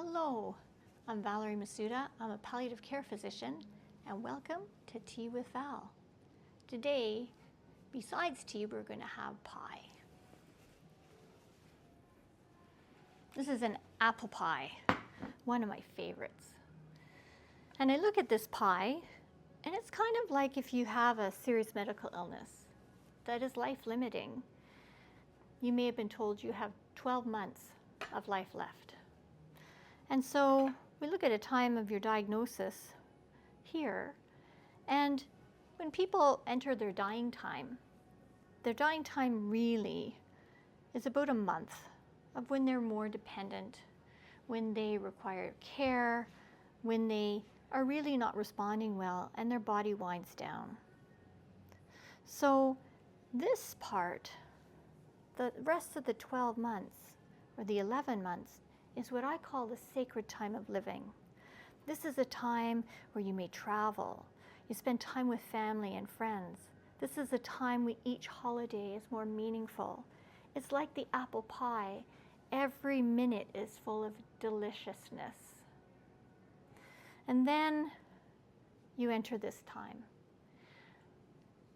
Hello, I'm Valerie Masuda. I'm a palliative care physician, and welcome to Tea with Val. Today, besides tea, we're going to have pie. This is an apple pie, one of my favorites. And I look at this pie, and it's kind of like if you have a serious medical illness that is life-limiting. You may have been told you have 12 months of life left. And so we look at a time of your diagnosis here, and when people enter their dying time really is about a month of when they're more dependent, when they require care, when they are really not responding well and their body winds down. So this part, the rest of the 12 months or the 11 months, is what I call the sacred time of living. This is a time where you may travel, you spend time with family and friends. This is a time when each holiday is more meaningful. It's like the apple pie. Every minute is full of deliciousness. And then you enter this time.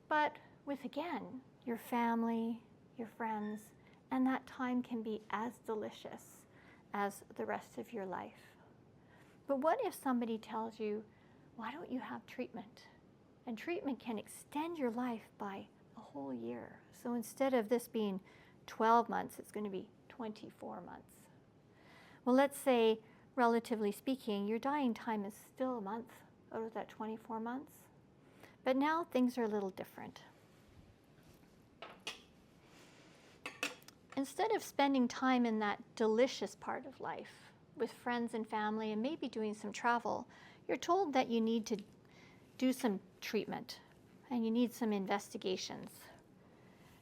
But with, again, your family, your friends, and that time can be as delicious as the rest of your life. But what if somebody tells you, why don't you have treatment? And treatment can extend your life by a whole year. So instead of this being 12 months, it's going to be 24 months. Well, let's say, relatively speaking, your dying time is still a month out of that 24 months. But now things are a little different. Instead of spending time in that delicious part of life with friends and family and maybe doing some travel, you're told that you need to do some treatment and you need some investigations.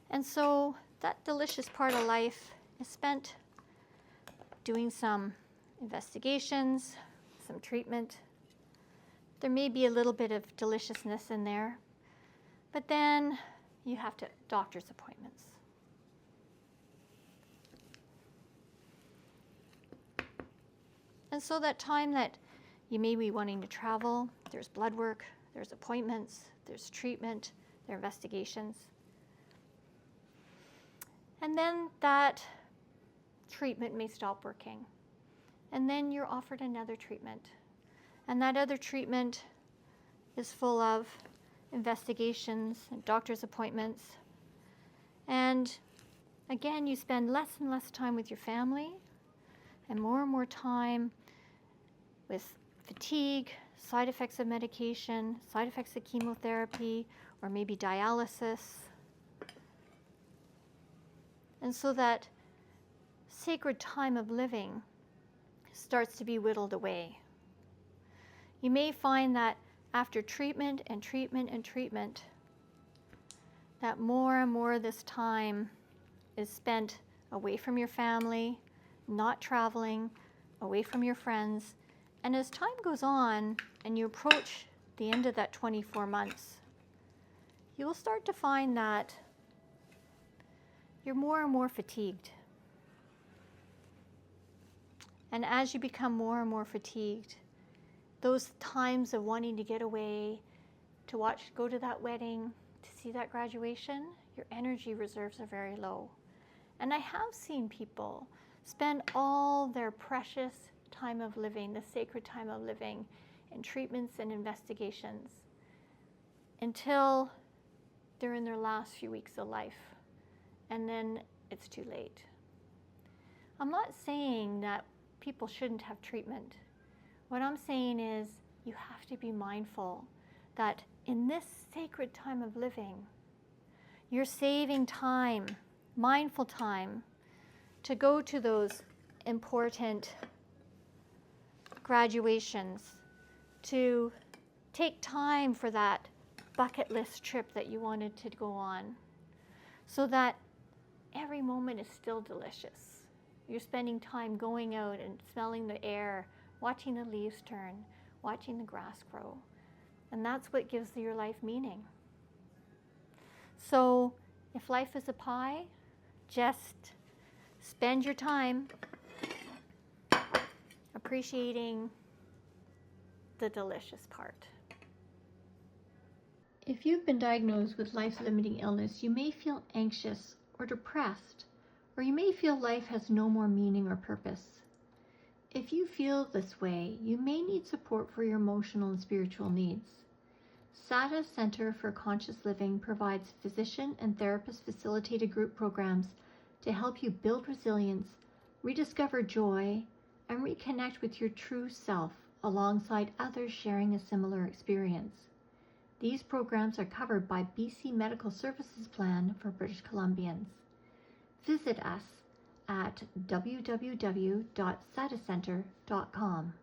And so that delicious part of life is spent doing some investigations, some treatment. There may be a little bit of deliciousness in there, but then you have to doctor's appointments. And so that time that you may be wanting to travel, there's blood work, there's appointments, there's treatment, there are investigations. And then that treatment may stop working. And then you're offered another treatment. And that other treatment is full of investigations and doctor's appointments. And again, you spend less and less time with your family and more time with fatigue, side effects of medication, side effects of chemotherapy, or maybe dialysis. And so that sacred time of living starts to be whittled away. You may find that after treatment and treatment and treatment, that more and more of this time is spent away from your family, not traveling, away from your friends. And as time goes on and you approach the end of that 24 months, you will start to find that you're more and more fatigued. And as you become more and more fatigued, those times of wanting to get away, to go to that wedding, to see that graduation, your energy reserves are very low. And I have seen people spend all their precious time of living, the sacred time of living, in treatments and investigations until they're in their last few weeks of life. And then it's too late. I'm not saying that people shouldn't have treatment. What I'm saying is you have to be mindful that in this sacred time of living, you're saving time, mindful time, to go to those important graduations, to take time for that bucket list trip that you wanted to go on, so that every moment is still delicious. You're spending time going out and smelling the air, watching the leaves turn, watching the grass grow. And that's what gives your life meaning. So if life is a pie, just spend your time appreciating the delicious part. If you've been diagnosed with life-limiting illness, you may feel anxious or depressed, or you may feel life has no more meaning or purpose. If you feel this way, you may need support for your emotional and spiritual needs. SADA Center for Conscious Living provides physician and therapist facilitated group programs to help you build resilience, rediscover joy, and reconnect with your true self alongside others sharing a similar experience. These programs are covered by BC Medical Services Plan for British Columbians. Visit us at www.sadacenter.com.